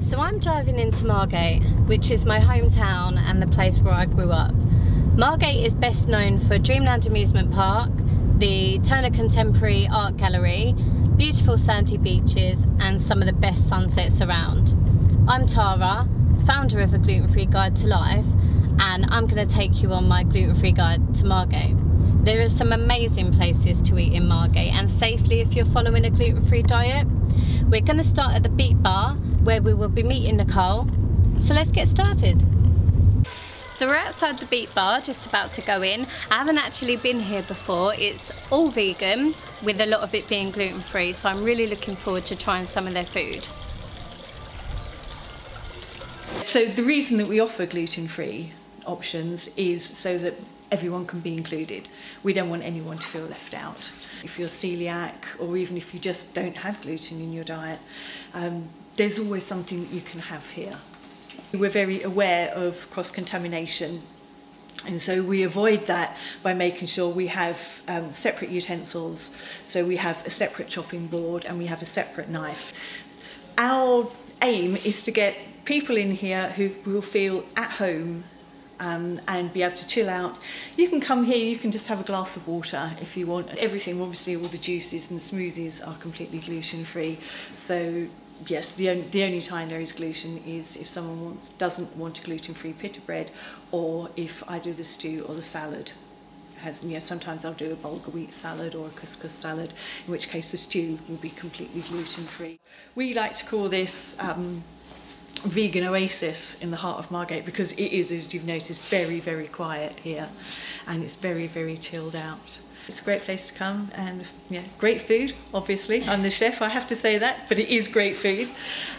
So I'm driving into Margate, which is my hometown and the place where I grew up. Margate is best known for Dreamland Amusement Park, the Turner Contemporary Art Gallery, beautiful sandy beaches and some of the best sunsets around. I'm Tara, founder of A Gluten-Free Guide to Life, and I'm going to take you on my gluten-free guide to Margate. There are some amazing places to eat in Margate and safely if you're following a gluten-free diet. We're going to start at the Beat Bar where we will be meeting Nicole. So let's get started. So we're outside the Beat Bar, just about to go in. I haven't actually been here before. It's all vegan with a lot of it being gluten-free, so I'm really looking forward to trying some of their food. So the reason that we offer gluten-free options is so that everyone can be included. We don't want anyone to feel left out. If you're celiac or even if you just don't have gluten in your diet, there's always something that you can have here. We're very aware of cross-contamination, and so we avoid that by making sure we have separate utensils. So we have a separate chopping board and we have a separate knife. Our aim is to get people in here who will feel at home and be able to chill out. You can come here, you can just have a glass of water if you want. Everything, obviously all the juices and smoothies are completely gluten-free. So yes, the only time there is gluten is if someone doesn't want a gluten-free pita bread, or if either the stew or the salad has, sometimes I'll do a bulgur wheat salad or a couscous salad, in which case the stew will be completely gluten-free. We like to call this vegan oasis in the heart of Margate because it is, as you've noticed, very, very quiet here, and it's very, very chilled out. It's a great place to come, and yeah, great food, obviously. I'm the chef, I have to say that, but it is great food,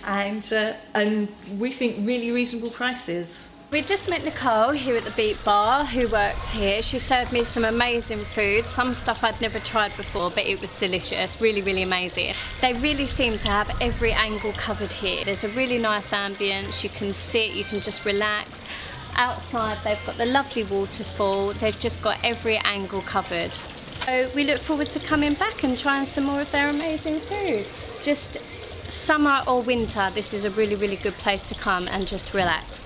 and we think really reasonable prices. We just met Nicole here at the Beat Bar, who works here. She served me some amazing food, some stuff I'd never tried before, but it was delicious, really, really amazing. They really seem to have every angle covered here. There's a really nice ambience, you can sit, you can just relax. Outside they've got the lovely waterfall, they've just got every angle covered. So we look forward to coming back and trying some more of their amazing food. Just summer or winter, this is a really, really good place to come and just relax.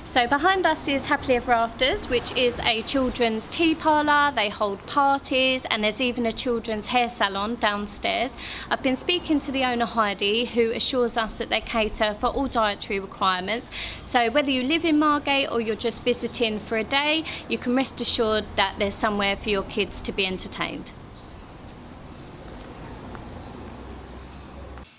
So behind us is Happily Ever Afters, which is a children's tea parlour. They hold parties, and there's even a children's hair salon downstairs. I've been speaking to the owner Heidi, who assures us that they cater for all dietary requirements. So whether you live in Margate or you're just visiting for a day, you can rest assured that there's somewhere for your kids to be entertained.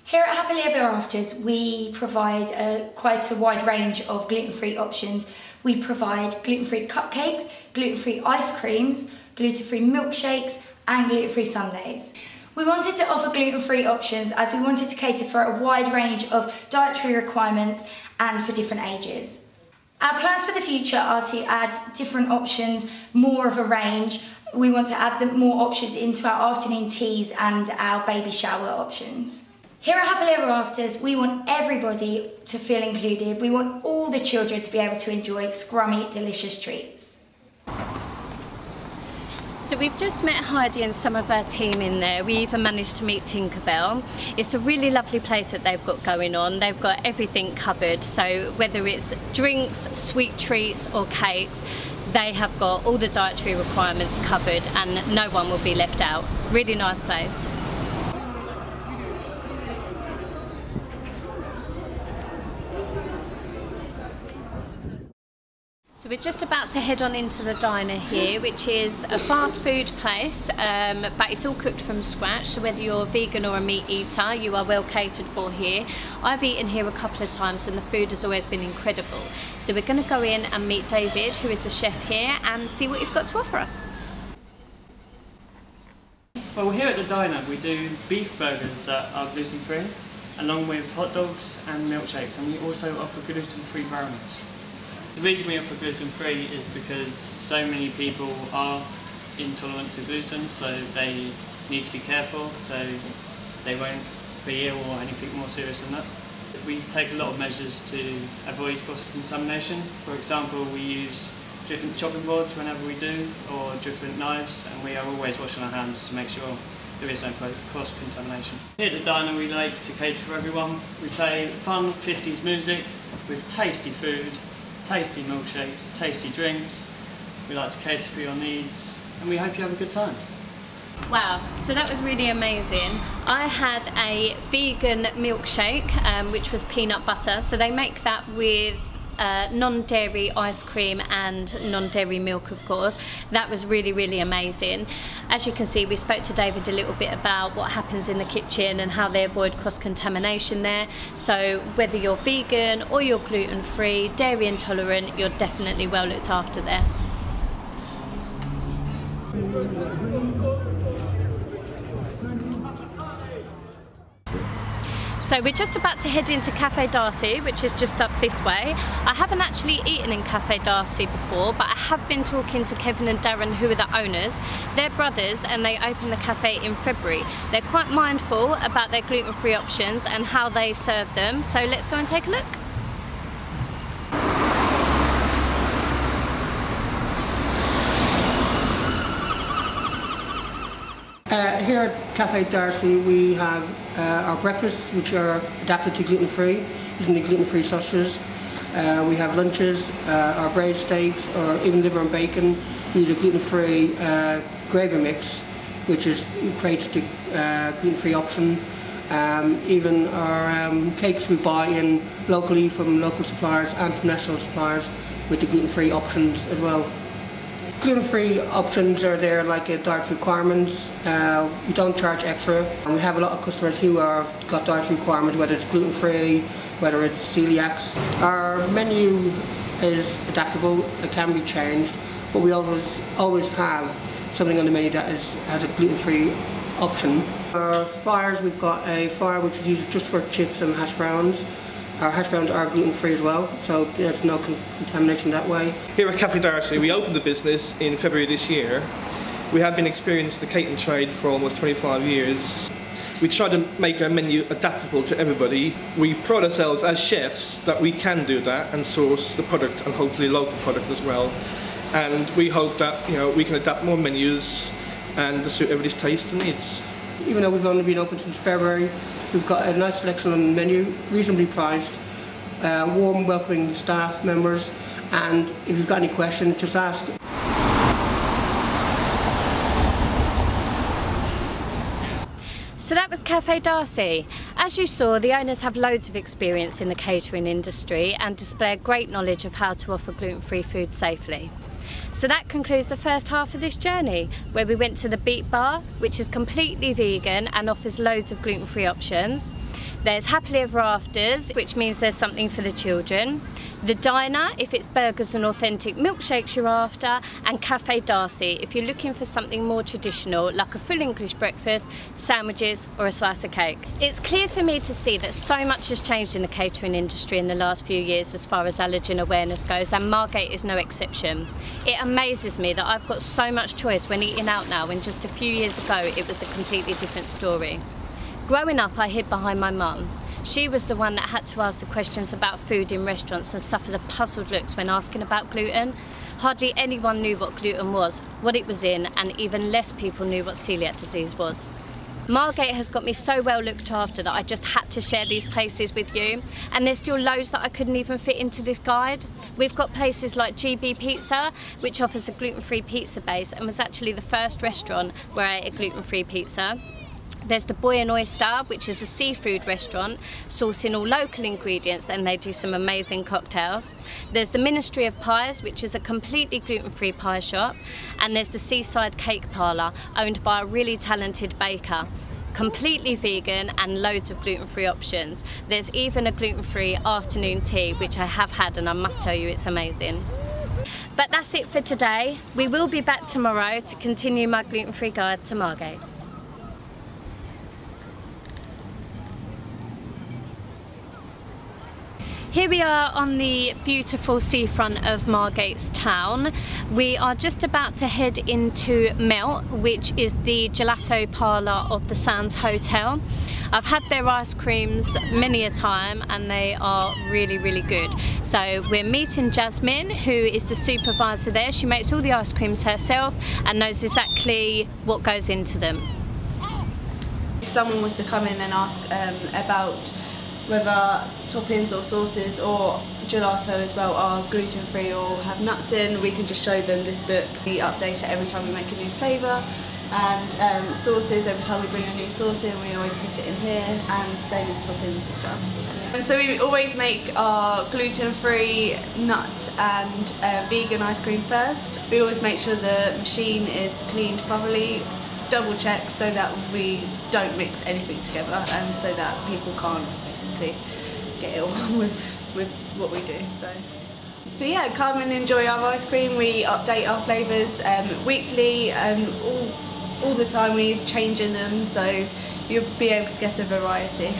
Here at Happily Ever Afters, we provide quite a wide range of gluten-free options. We provide gluten-free cupcakes, gluten-free ice creams, gluten-free milkshakes and gluten-free sundaes. We wanted to offer gluten-free options as we wanted to cater for a wide range of dietary requirements and for different ages. Our plans for the future are to add different options, more of a range. We want to add more options into our afternoon teas and our baby shower options. Here at Happily Ever Afters, we want everybody to feel included. We want all the children to be able to enjoy scrummy, delicious treats. So we've just met Heidi and some of our team in there. We even managed to meet Tinkerbell. It's a really lovely place that they've got going on. They've got everything covered. So whether it's drinks, sweet treats or cakes, they have got all the dietary requirements covered and no one will be left out. Really nice place. So we're just about to head on into the diner here, which is a fast food place, but it's all cooked from scratch. So whether you're a vegan or a meat eater, you are well catered for here. I've eaten here a couple of times and the food has always been incredible. So we're going to go in and meet David, who is the chef here, and see what he's got to offer us. Well, here at the diner we do beef burgers that are gluten-free, along with hot dogs and milkshakes, and we also offer gluten-free brownies. The reason we offer gluten-free is because so many people are intolerant to gluten, so they need to be careful so they won't be ill or anything more serious than that. We take a lot of measures to avoid cross-contamination. For example, we use different chopping boards whenever we do, or different knives, and we are always washing our hands to make sure there is no cross-contamination. Here at the diner we like to cater for everyone. We play fun 50s music with tasty food, tasty milkshakes, tasty drinks. We like to cater for your needs, and we hope you have a good time. Wow, so that was really amazing. I had a vegan milkshake, which was peanut butter. So they make that with non-dairy ice cream and non-dairy milk, of course. That was really, really amazing. As you can see, we spoke to David a little bit about what happens in the kitchen and how they avoid cross-contamination there. So whether you're vegan or you're gluten-free, dairy intolerant, you're definitely well looked after there. So we're just about to head into Cafe Darcy, which is just up this way. I haven't actually eaten in Cafe Darcy before, but I have been talking to Kevin and Darren, who are the owners. They're brothers and they opened the cafe in February. They're quite mindful about their gluten-free options and how they serve them. So let's go and take a look. Here at Cafe Darcy we have our breakfasts, which are adapted to gluten-free, using the gluten-free sausages. We have lunches, our braised steaks, or even liver and bacon. We use a gluten-free gravy mix, which creates the gluten-free option. Even our cakes we buy in locally from local suppliers and from national suppliers with the gluten-free options as well. Gluten-free options are there like dietary requirements. We don't charge extra. And we have a lot of customers who have got dietary requirements, whether it's gluten-free, whether it's celiacs. Our menu is adaptable, it can be changed, but we always have something on the menu that has a gluten-free option. Our fryers, we've got a fryer which is used just for chips and hash browns. Our hash browns are gluten-free as well, so there's no contamination that way. Here at Cafe Darcy, we opened the business in February this year. We have been experiencing the catering trade for almost 25 years. We try to make our menu adaptable to everybody. We pride ourselves as chefs that we can do that and source the product, and hopefully local product as well. And we hope that we can adapt more menus and to suit everybody's taste and needs. Even though we've only been open since February, we've got a nice selection on the menu, reasonably priced, warm, welcoming staff members, and if you've got any questions, just ask. So that was Cafe Darcy. As you saw, the owners have loads of experience in the catering industry and display a great knowledge of how to offer gluten-free food safely. So that concludes the first half of this journey, where we went to the Beet Bar, which is completely vegan and offers loads of gluten-free options. There's Happily Ever Afters, which means there's something for the children. The Diner, if it's burgers and authentic milkshakes you're after. And Cafe Darcy, if you're looking for something more traditional, like a full English breakfast, sandwiches or a slice of cake. It's clear for me to see that so much has changed in the catering industry in the last few years as far as allergen awareness goes, and Margate is no exception. It amazes me that I've got so much choice when eating out now, when just a few years ago it was a completely different story. Growing up, I hid behind my mum. She was the one that had to ask the questions about food in restaurants and suffer the puzzled looks when asking about gluten. Hardly anyone knew what gluten was, what it was in, and even less people knew what celiac disease was. Margate has got me so well looked after that I just had to share these places with you, and there's still loads that I couldn't even fit into this guide. We've got places like GB Pizza, which offers a gluten-free pizza base and was actually the first restaurant where I ate a gluten-free pizza. There's the Boy and Oyster, which is a seafood restaurant sourcing all local ingredients, and they do some amazing cocktails. There's the Ministry of Pies, which is a completely gluten-free pie shop. And there's the Seaside Cake Parlour, owned by a really talented baker. Completely vegan and loads of gluten-free options. There's even a gluten-free afternoon tea, which I have had, and I must tell you it's amazing. But that's it for today. We will be back tomorrow to continue my gluten-free guide to Margate. Here we are on the beautiful seafront of Margate's town. We are just about to head into Melt, which is the gelato parlour of the Sands Hotel. I've had their ice creams many a time and they are really, really good. So we're meeting Jasmine, who is the supervisor there. She makes all the ice creams herself and knows exactly what goes into them. If someone was to come in and ask about whether toppings or sauces or gelato as well are gluten-free or have nuts in, we can just show them this book. We update it every time we make a new flavour, and sauces, every time we bring a new sauce in, we always put it in here, and same as toppings as well. And so we always make our gluten-free, nut and vegan ice cream first. We always make sure the machine is cleaned thoroughly, double check so that we don't mix anything together and so that people can't basically get ill with what we do. So yeah, come and enjoy our ice cream. We update our flavours weekly, all the time we're changing them, so you'll be able to get a variety.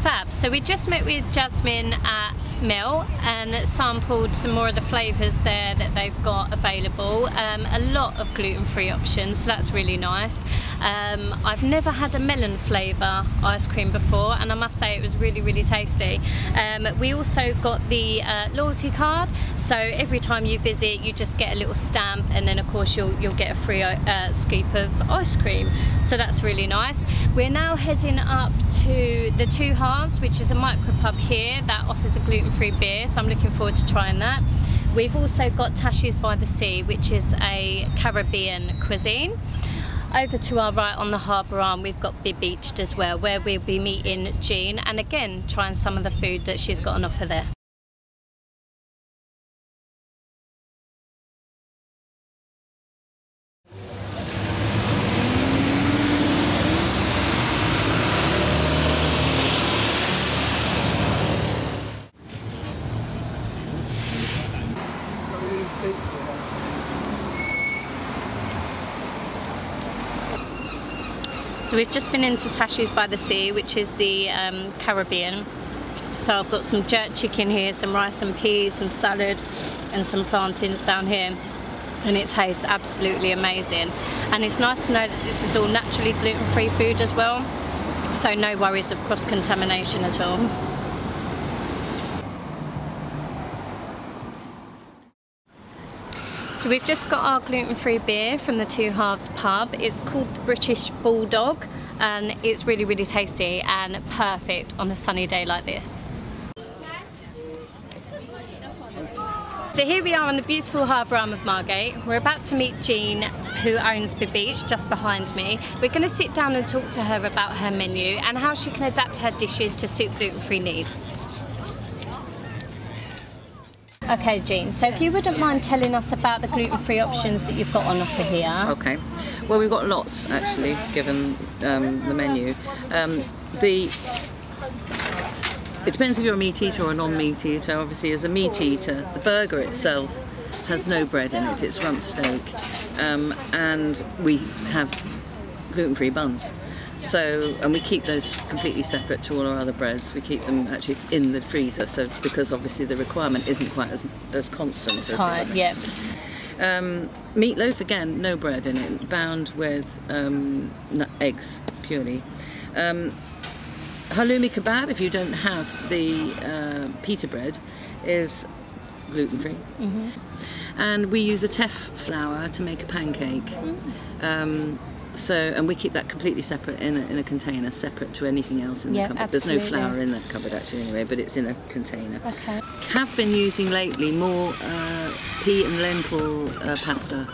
Fab. So we just met with Jasmine at Melt and sampled some more of the flavours there that they've got available. A lot of gluten-free options, so that's really nice. I've never had a melon flavour ice cream before, and I must say it was really, really tasty. We also got the loyalty card, so every time you visit you just get a little stamp, and then of course you'll get a free scoop of ice cream, so that's really nice. We're now heading up to the Two Halves, which is a micropub here that offers a gluten-free beer, so I'm looking forward to trying that. We've also got Tashi's by the Sea, which is a Caribbean cuisine. Over to our right on the harbour arm we've got Be Beached as well, where we'll be meeting Jean and again trying some of the food that she's got on offer there. So we've just been into Tashi's by the Sea, which is the Caribbean. So I've got some jerk chicken here, some rice and peas, some salad and some plantains down here. And it tastes absolutely amazing. And it's nice to know that this is all naturally gluten-free food as well. So no worries of cross-contamination at all. So we've just got our gluten-free beer from the Two Halves pub. It's called the British Bulldog and it's really, really tasty and perfect on a sunny day like this. So here we are on the beautiful harbour arm of Margate. We're about to meet Jean, who owns Be Beached, just behind me. We're going to sit down and talk to her about her menu and how she can adapt her dishes to suit gluten-free needs. Okay, Jean, so if you wouldn't mind telling us about the gluten-free options that you've got on offer here. Okay, well we've got lots actually, given the menu. It depends if you're a meat eater or a non-meat eater. Obviously as a meat eater, the burger itself has no bread in it, it's rump steak, and we have gluten-free buns. So, and we keep those completely separate to all our other breads. We keep them actually in the freezer, so because obviously the requirement isn't quite as constant as high, yeah. Meatloaf, again, no bread in it, bound with eggs purely. Halloumi kebab, if you don't have the pita bread, is gluten-free. Mm-hmm. And we use a teff flour to make a pancake. Mm. And we keep that completely separate in a container, separate to anything else in the cupboard. Absolutely. There's no flour in that cupboard actually anyway, but it's in a container. Okay. Have been using lately more pea and lentil pasta.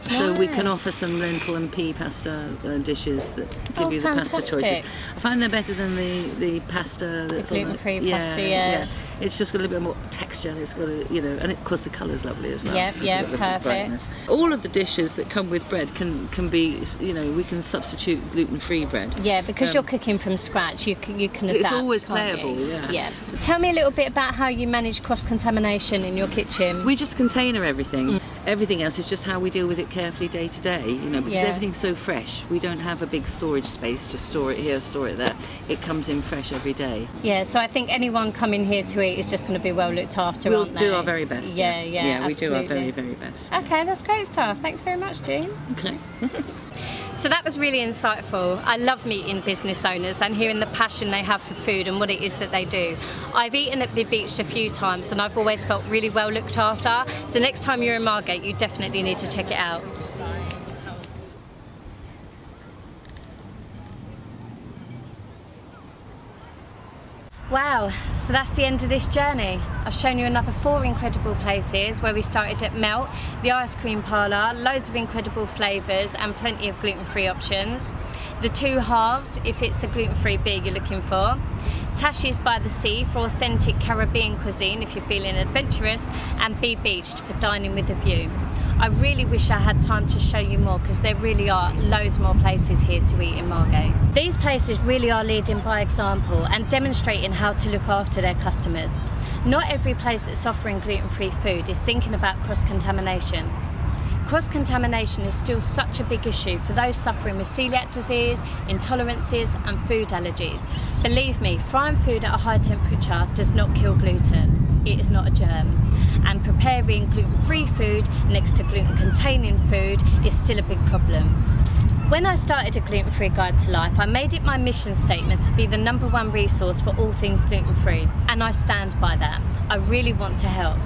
So we can offer some lentil and pea pasta dishes that give you the pasta choices. I find they're better than the pasta that's the gluten-free pasta, yeah. It's just got a little bit more texture. It's got a, and of course the colour's lovely as well. Yeah, perfect. All of the dishes that come with bread can be, we can substitute gluten-free bread. Yeah, because you're cooking from scratch, you can adapt. It's always playable. Yeah. Tell me a little bit about how you manage cross-contamination in your kitchen. We just container everything. Everything else is just how we deal with it carefully day to day, you know, because everything's so fresh. We don't have a big storage space to store it here, store it there. It comes in fresh every day. Yeah, so I think anyone coming here to eat is just going to be well looked after, We'll aren't they? do our very best. Yeah, Yeah, we do our absolutely. very best. Okay, that's great stuff. Thanks very much, Jean. Okay. So that was really insightful. I love meeting business owners and hearing the passion they have for food and what it is that they do. I've eaten at Bib Beach a few times and I've always felt really well looked after. So next time you're in Margate, you definitely need to check it out. Wow, so that's the end of this journey. I've shown you another 4 incredible places where we started at Melt, the ice cream parlour, loads of incredible flavours and plenty of gluten-free options. The 2 halves, if it's a gluten-free beer you're looking for. Tashi's by the Sea for authentic Caribbean cuisine if you're feeling adventurous, and Bib Beach for dining with a view. I really wish I had time to show you more because there really are loads more places here to eat in Margate. These places really are leading by example and demonstrating how to look after their customers. Not every place that's offering gluten-free food is thinking about cross-contamination. Cross-contamination is still such a big issue for those suffering with celiac disease, intolerances and food allergies. Believe me, frying food at a high temperature does not kill gluten. It is not a germ. And preparing gluten-free food next to gluten-containing food is still a big problem. When I started A Gluten-Free Guide to Life, I made it my mission statement to be the #1 resource for all things gluten-free, and I stand by that. I really want to help.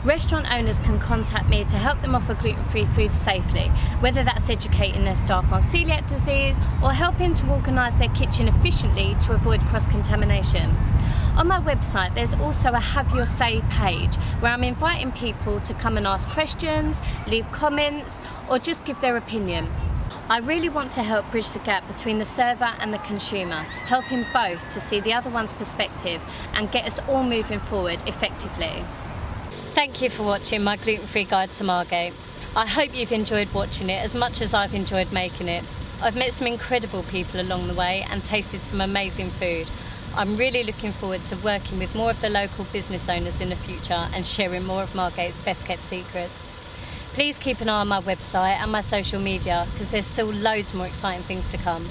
Restaurant owners can contact me to help them offer gluten-free food safely, whether that's educating their staff on celiac disease or helping to organise their kitchen efficiently to avoid cross-contamination. On my website there's also a Have Your Say page where I'm inviting people to come and ask questions, leave comments or just give their opinion. I really want to help bridge the gap between the server and the consumer, helping both to see the other one's perspective and get us all moving forward effectively. Thank you for watching my gluten-free guide to Margate. I hope you've enjoyed watching it as much as I've enjoyed making it. I've met some incredible people along the way and tasted some amazing food. I'm really looking forward to working with more of the local business owners in the future and sharing more of Margate's best kept secrets. Please keep an eye on my website and my social media because there's still loads more exciting things to come.